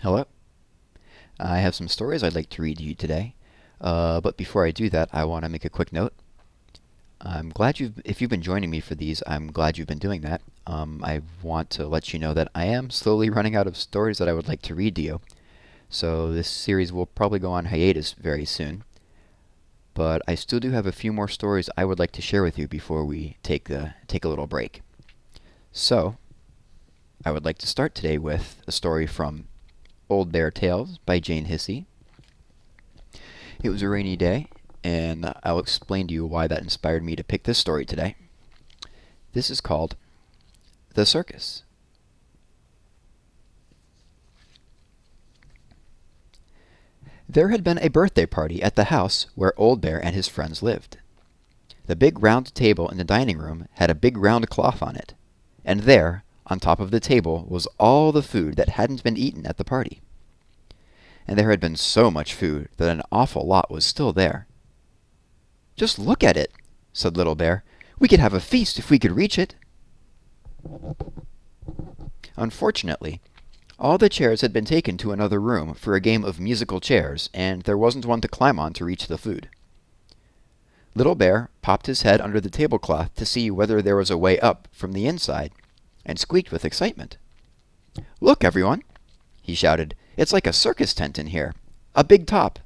Hello. I have some stories I'd like to read to you today. But before I do that, I want to make a quick note. If you've been joining me for these, I'm glad you've been doing that. I want to let you know that I am slowly running out of stories that I would like to read to you. So this series will probably go on hiatus very soon. But I still do have a few more stories I would like to share with you before we take a little break. So, I would like to start today with a story from Old Bear Tales by Jane Hissey. It was a rainy day, and I'll explain to you why that inspired me to pick this story today. This is called The Circus. There had been a birthday party at the house where Old Bear and his friends lived. The big round table in the dining room had a big round cloth on it, and there, on top of the table, was all the food that hadn't been eaten at the party. And there had been so much food that an awful lot was still there. "Just look at it," said Little Bear. "We could have a feast if we could reach it." Unfortunately, all the chairs had been taken to another room for a game of musical chairs, and there wasn't one to climb on to reach the food. Little Bear popped his head under the tablecloth to see whether there was a way up from the inside, and squeaked with excitement. "Look, everyone!" he shouted. "It's like a circus tent in here. A big top."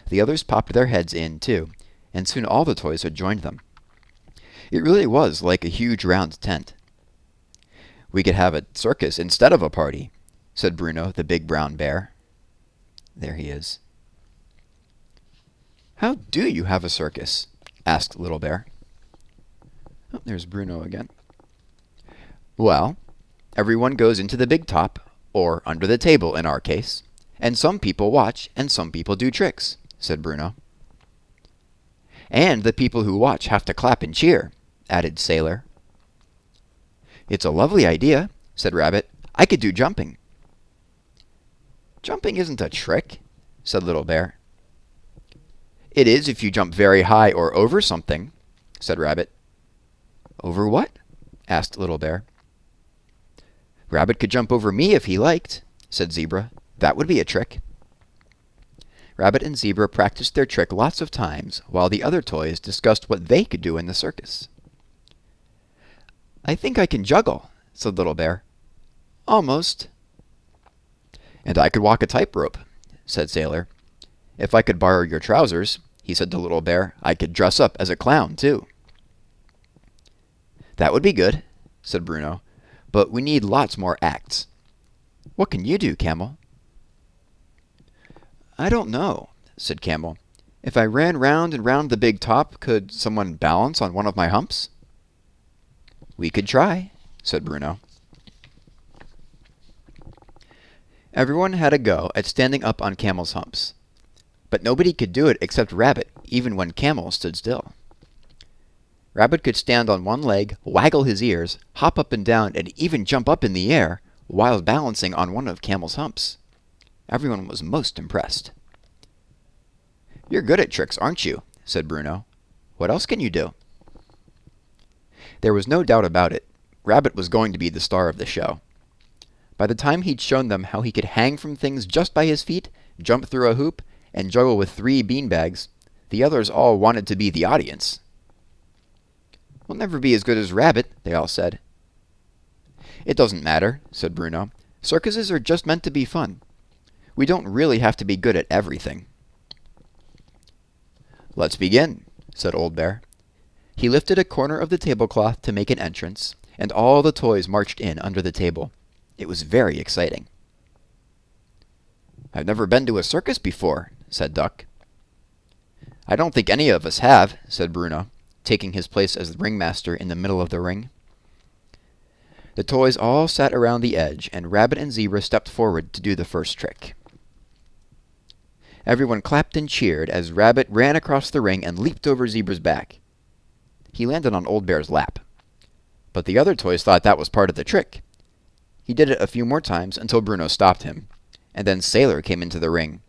The others popped their heads in, too, and soon all the toys had joined them. It really was like a huge round tent. "We could have a circus instead of a party," said Bruno, the big brown bear. There he is. "How do you have a circus?" asked Little Bear. Oh, there's Bruno again. "Well, everyone goes into the big top, or under the table in our case, and some people watch and some people do tricks," said Bruno. "And the people who watch have to clap and cheer," added Sailor. "It's a lovely idea," said Rabbit. "I could do jumping." "Jumping isn't a trick," said Little Bear. "It is if you jump very high or over something," said Rabbit. "Over what?" asked Little Bear. "Rabbit could jump over me if he liked," said Zebra. "That would be a trick." Rabbit and Zebra practiced their trick lots of times, while the other toys discussed what they could do in the circus. "I think I can juggle," said Little Bear. "Almost." "And I could walk a tightrope," said Sailor. "If I could borrow your trousers," he said to Little Bear, "I could dress up as a clown, too." "That would be good," said Bruno. "But we need lots more acts. What can you do, Camel?" "I don't know," said Camel. "If I ran round and round the big top, could someone balance on one of my humps?" "We could try," said Bruno. Everyone had a go at standing up on Camel's humps, but nobody could do it except Rabbit, even when Camel stood still. Rabbit could stand on one leg, waggle his ears, hop up and down, and even jump up in the air, while balancing on one of Camel's humps. Everyone was most impressed. "You're good at tricks, aren't you?" said Bruno. "What else can you do?" There was no doubt about it. Rabbit was going to be the star of the show. By the time he'd shown them how he could hang from things just by his feet, jump through a hoop, and juggle with 3 beanbags, the others all wanted to be the audience. "We'll never be as good as Rabbit," they all said. "It doesn't matter," said Bruno. "Circuses are just meant to be fun. We don't really have to be good at everything." "Let's begin," said Old Bear. He lifted a corner of the tablecloth to make an entrance, and all the toys marched in under the table. It was very exciting. "I've never been to a circus before," said Duck. "I don't think any of us have," said Bruno, taking his place as the ringmaster in the middle of the ring. The toys all sat around the edge, and Rabbit and Zebra stepped forward to do the first trick. Everyone clapped and cheered as Rabbit ran across the ring and leaped over Zebra's back. He landed on Old Bear's lap. But the other toys thought that was part of the trick. He did it a few more times until Bruno stopped him, and then Sailor came into the ring.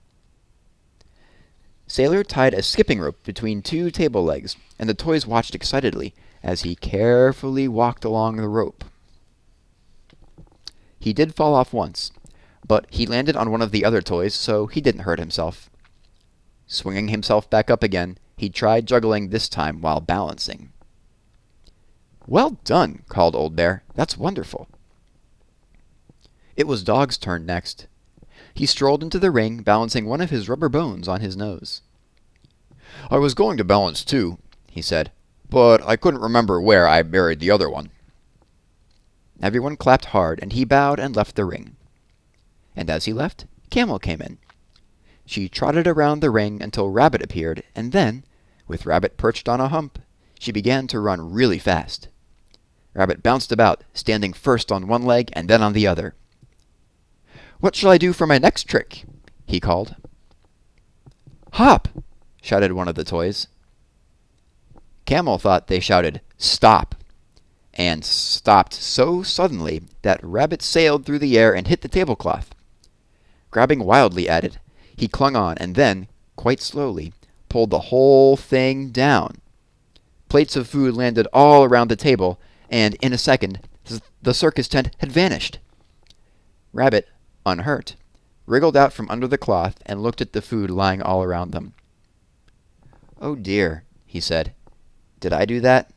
Sailor tied a skipping rope between 2 table legs, and the toys watched excitedly as he carefully walked along the rope. He did fall off once, but he landed on one of the other toys, so he didn't hurt himself. Swinging himself back up again, he tried juggling this time while balancing. "Well done," called Old Bear. "That's wonderful." It was Dog's turn next. He strolled into the ring, balancing one of his rubber bones on his nose. "I was going to balance too," he said, "but I couldn't remember where I buried the other one." Everyone clapped hard, and he bowed and left the ring. And as he left, Camel came in. She trotted around the ring until Rabbit appeared, and then, with Rabbit perched on a hump, she began to run really fast. Rabbit bounced about, standing first on one leg and then on the other. "What shall I do for my next trick?" he called. "Hop!" shouted one of the toys. Camel thought they shouted, "Stop!" and stopped so suddenly that Rabbit sailed through the air and hit the tablecloth. Grabbing wildly at it, he clung on and then, quite slowly, pulled the whole thing down. Plates of food landed all around the table, and in a second, the circus tent had vanished. Rabbit, unhurt, wriggled out from under the cloth and looked at the food lying all around them. "Oh dear," he said. "Did I do that?"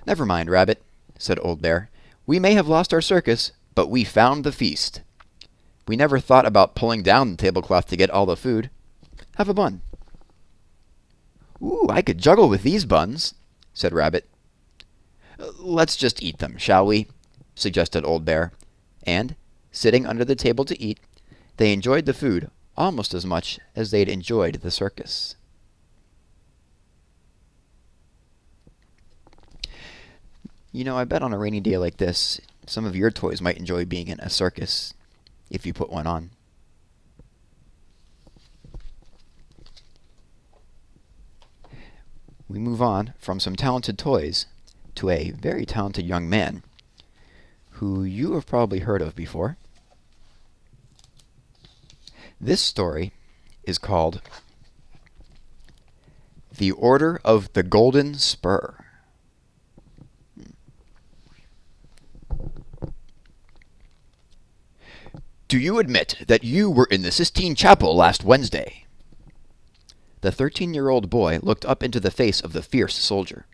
"Never mind, Rabbit," said Old Bear. "We may have lost our circus, but we found the feast. We never thought about pulling down the tablecloth to get all the food. Have a bun." "Ooh, I could juggle with these buns," said Rabbit. "Let's just eat them, shall we?" suggested Old Bear. And, sitting under the table to eat, they enjoyed the food almost as much as they'd enjoyed the circus. You know, I bet on a rainy day like this, some of your toys might enjoy being in a circus, if you put one on. We move on from some talented toys to a very talented young man who you have probably heard of before. This story is called The Order of the Golden Spur. "Do you admit that you were in the Sistine Chapel last Wednesday?" The 13-year-old boy looked up into the face of the fierce soldier.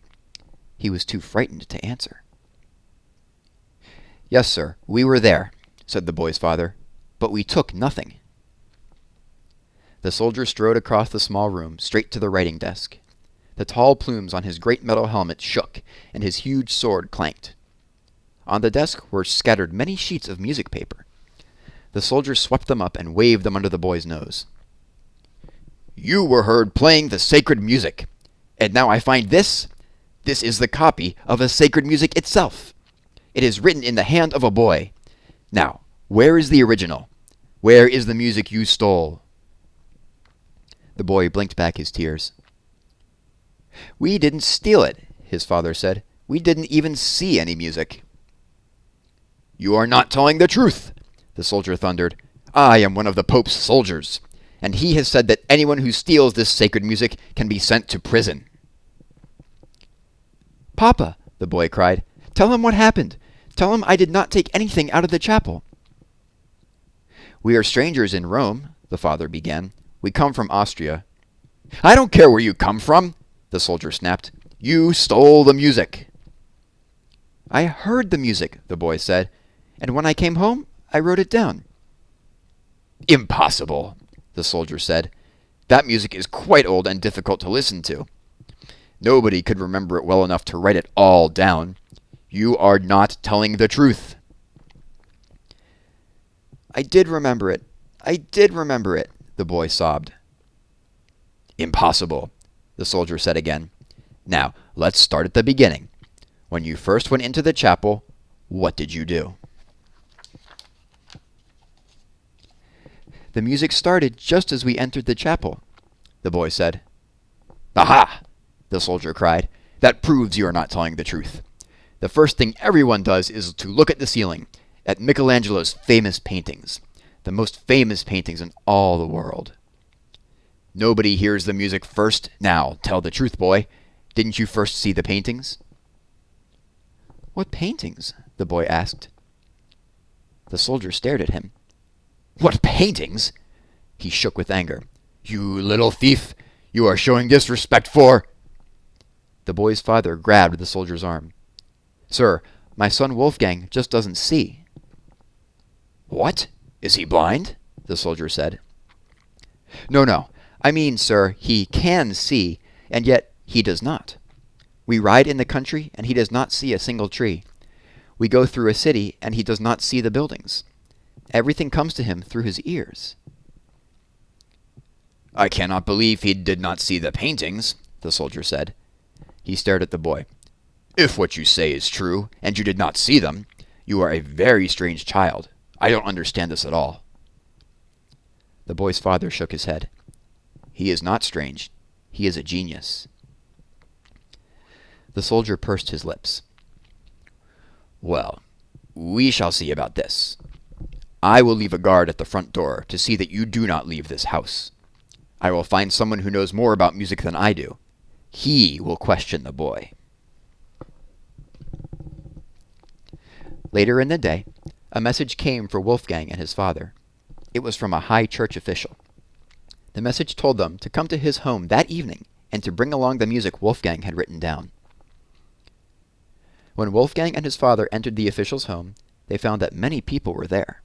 He was too frightened to answer. "Yes, sir, we were there," said the boy's father, "but we took nothing." The soldier strode across the small room, straight to the writing desk. The tall plumes on his great metal helmet shook, and his huge sword clanked. On the desk were scattered many sheets of music paper. The soldier swept them up and waved them under the boy's nose. "You were heard playing the sacred music, and now I find this. This is the copy of the sacred music itself. It is written in the hand of a boy. Now, where is the original? Where is the music you stole?" The boy blinked back his tears. "We didn't steal it," his father said. "We didn't even see any music." "You are not telling the truth," the soldier thundered. "I am one of the Pope's soldiers, and he has said that anyone who steals this sacred music can be sent to prison." "Papa," the boy cried, "tell him what happened. Tell him I did not take anything out of the chapel." "We are strangers in Rome," the father began. "We come from Austria." "I don't care where you come from," the soldier snapped. "You stole the music." "I heard the music," the boy said, "and when I came home, I wrote it down." "Impossible," the soldier said. "That music is quite old and difficult to listen to. Nobody could remember it well enough to write it all down. You are not telling the truth." "I did remember it. I did remember it," the boy sobbed. "Impossible," the soldier said again. "Now, let's start at the beginning. When you first went into the chapel, what did you do?" "The music started just as we entered the chapel," the boy said. "Aha!" the soldier cried. "That proves you are not telling the truth. The first thing everyone does is to look at the ceiling, at Michelangelo's famous paintings, the most famous paintings in all the world. Nobody hears the music first. Now, tell the truth, boy. Didn't you first see the paintings?" "What paintings?" the boy asked. The soldier stared at him. "What paintings?" He shook with anger. "You little thief! You are showing disrespect for—" The boy's father grabbed the soldier's arm. "Sir, my son Wolfgang just doesn't see." "What? Is he blind?" the soldier said. No. I mean, sir, he can see, and yet he does not. We ride in the country, and he does not see a single tree. We go through a city, and he does not see the buildings. Everything comes to him through his ears." "I cannot believe he did not see the paintings," the soldier said. He stared at the boy. "If what you say is true, and you did not see them, you are a very strange child. I don't understand this at all." The boy's father shook his head. "He is not strange. He is a genius." The soldier pursed his lips. "Well, we shall see about this. I will leave a guard at the front door to see that you do not leave this house. I will find someone who knows more about music than I do. He will question the boy." Later in the day, a message came for Wolfgang and his father. It was from a high church official. The message told them to come to his home that evening and to bring along the music Wolfgang had written down. When Wolfgang and his father entered the official's home, they found that many people were there.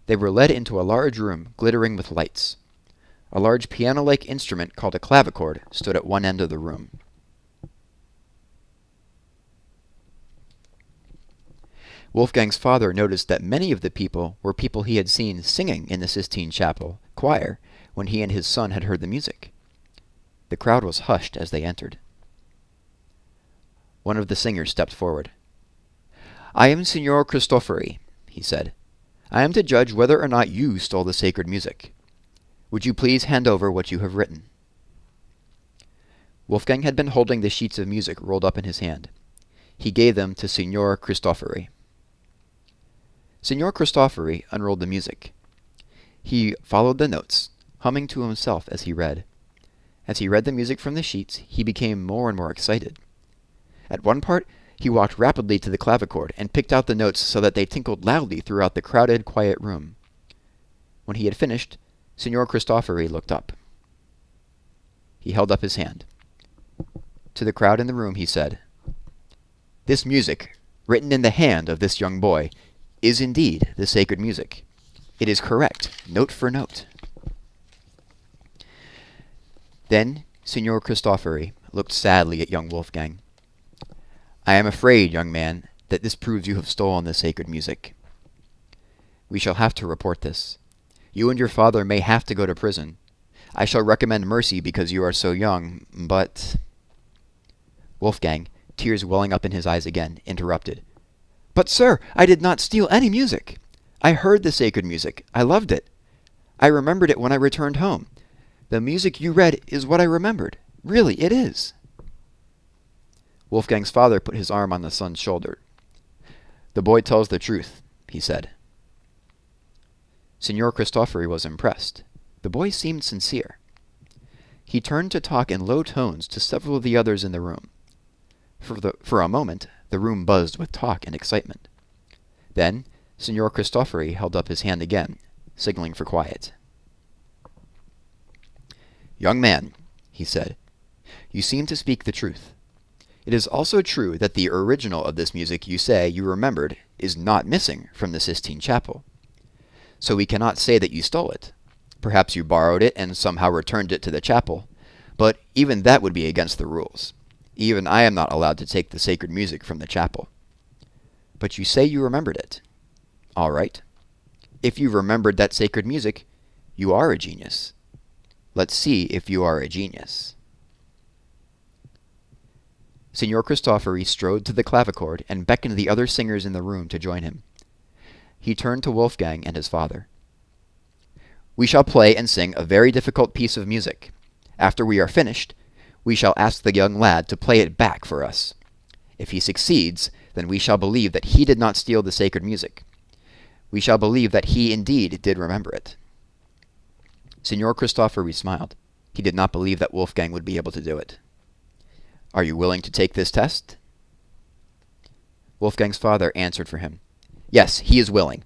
They were led into a large room glittering with lights. A large piano-like instrument called a clavichord stood at one end of the room. Wolfgang's father noticed that many of the people were people he had seen singing in the Sistine Chapel choir when he and his son had heard the music. The crowd was hushed as they entered. One of the singers stepped forward. "I am Signor Cristofori," he said. "I am to judge whether or not you stole the sacred music. Would you please hand over what you have written?" Wolfgang had been holding the sheets of music rolled up in his hand. He gave them to Signor Cristofori. Signor Cristofori unrolled the music. He followed the notes, humming to himself as he read. As he read the music from the sheets, he became more and more excited. At one part, he walked rapidly to the clavichord and picked out the notes so that they tinkled loudly throughout the crowded, quiet room. When he had finished, Signor Cristofori looked up. He held up his hand. To the crowd in the room he said, "This music, written in the hand of this young boy, is indeed the sacred music. It is correct, note for note." Then Signor Cristofori looked sadly at young Wolfgang. "I am afraid, young man, that this proves you have stolen the sacred music. We shall have to report this. You and your father may have to go to prison. I shall recommend mercy because you are so young, but—" Wolfgang, tears welling up in his eyes again, interrupted. "But, sir, I did not steal any music. I heard the sacred music. I loved it. I remembered it when I returned home. The music you read is what I remembered. Really, it is." Wolfgang's father put his arm on the son's shoulder. "The boy tells the truth," he said. Signor Cristofori was impressed. The boy seemed sincere. He turned to talk in low tones to several of the others in the room. For a moment, the room buzzed with talk and excitement. Then, Signor Cristofori held up his hand again, signaling for quiet. "Young man," he said, "you seem to speak the truth. It is also true that the original of this music you say you remembered is not missing from the Sistine Chapel. So we cannot say that you stole it. Perhaps you borrowed it and somehow returned it to the chapel, but even that would be against the rules. Even I am not allowed to take the sacred music from the chapel. But you say you remembered it. All right. If you remembered that sacred music, you are a genius. Let's see if you are a genius." Signor Cristofori strode to the clavichord and beckoned the other singers in the room to join him. He turned to Wolfgang and his father. "We shall play and sing a very difficult piece of music. After we are finished, we shall ask the young lad to play it back for us. If he succeeds, then we shall believe that he did not steal the sacred music. We shall believe that he indeed did remember it." Signor Cristofori smiled. He did not believe that Wolfgang would be able to do it. "Are you willing to take this test?" Wolfgang's father answered for him. "Yes, he is willing.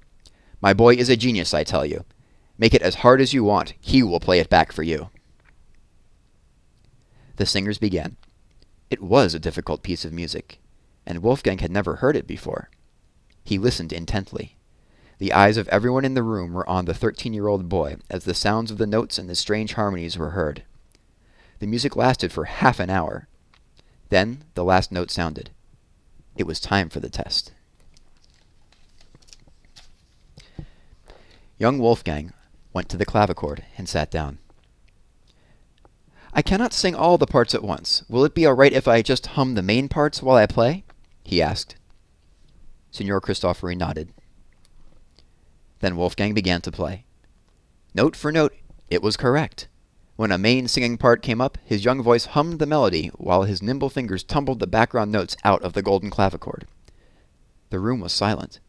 My boy is a genius, I tell you. Make it as hard as you want. He will play it back for you." The singers began. It was a difficult piece of music, and Wolfgang had never heard it before. He listened intently. The eyes of everyone in the room were on the 13-year-old boy as the sounds of the notes and the strange harmonies were heard. The music lasted for half an hour. Then the last note sounded. It was time for the test. Young Wolfgang went to the clavichord and sat down. "I cannot sing all the parts at once. Will it be all right if I just hum the main parts while I play?" he asked. Signor Cristofori nodded. Then Wolfgang began to play. Note for note, it was correct. When a main singing part came up, his young voice hummed the melody while his nimble fingers tumbled the background notes out of the golden clavichord. The room was silent.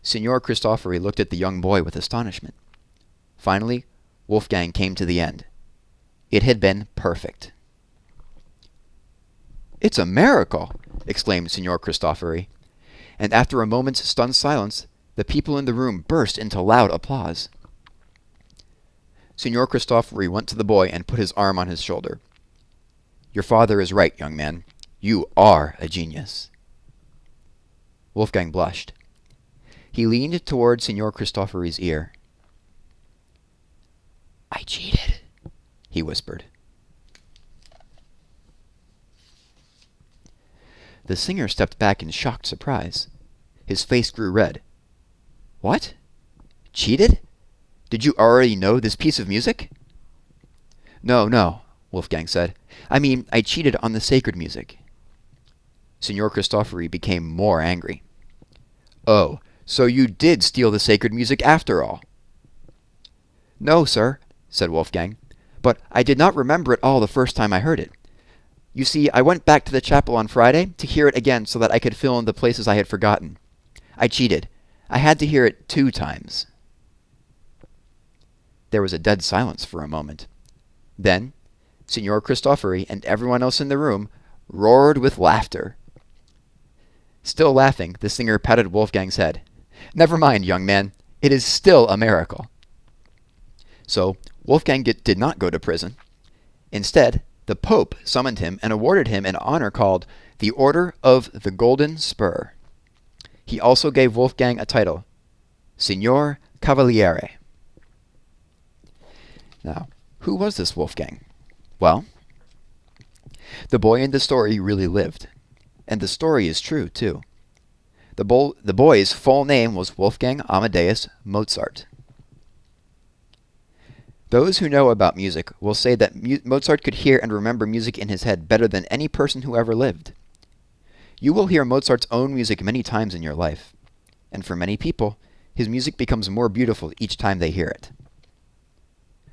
Signor Cristofori looked at the young boy with astonishment. Finally, Wolfgang came to the end. It had been perfect. "It's a miracle!" exclaimed Signor Cristofori, and after a moment's stunned silence, the people in the room burst into loud applause. Signor Cristofori went to the boy and put his arm on his shoulder. "Your father is right, young man. You are a genius." Wolfgang blushed. He leaned toward Signor Cristofori's ear. "I cheated," he whispered. The singer stepped back in shocked surprise. His face grew red. "What? Cheated? Did you already know this piece of music?" No, Wolfgang said. "I mean, I cheated on the sacred music." Signor Cristofori became more angry. "Oh, so you did steal the sacred music after all?" "No, sir," said Wolfgang, "but I did not remember it all the first time I heard it. You see, I went back to the chapel on Friday to hear it again so that I could fill in the places I had forgotten. I cheated. I had to hear it 2 times. There was a dead silence for a moment. Then, Signor Cristofori and everyone else in the room roared with laughter. Still laughing, the singer patted Wolfgang's head. "Never mind, young man. It is still a miracle." So, Wolfgang did not go to prison. Instead, the Pope summoned him and awarded him an honor called the Order of the Golden Spur. He also gave Wolfgang a title, Signor Cavaliere. Now, who was this Wolfgang? Well, the boy in the story really lived. And the story is true, too. The boy's full name was Wolfgang Amadeus Mozart. Those who know about music will say that Mozart could hear and remember music in his head better than any person who ever lived. You will hear Mozart's own music many times in your life. And for many people, his music becomes more beautiful each time they hear it.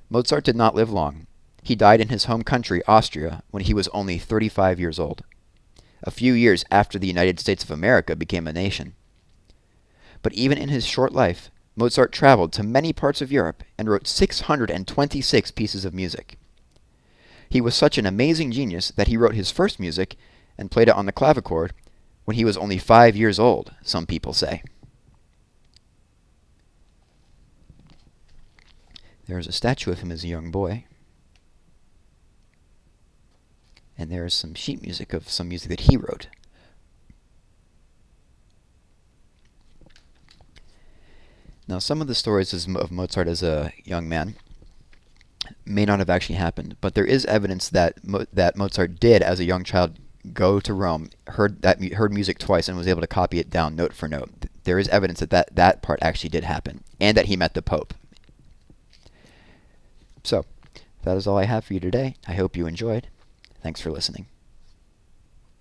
Mozart did not live long. He died in his home country, Austria, when he was only 35 years old, a few years after the United States of America became a nation. But even in his short life, Mozart traveled to many parts of Europe and wrote 626 pieces of music. He was such an amazing genius that he wrote his first music and played it on the clavichord when he was only 5 years old, some people say. There is a statue of him as a young boy. And there is some sheet music of some music that he wrote. Now, some of the stories of Mozart as a young man may not have actually happened, but there is evidence that Mozart did, as a young child, go to Rome, heard music twice, and was able to copy it down note for note. There is evidence that part actually did happen, and that he met the Pope. So, that is all I have for you today. I hope you enjoyed. Thanks for listening.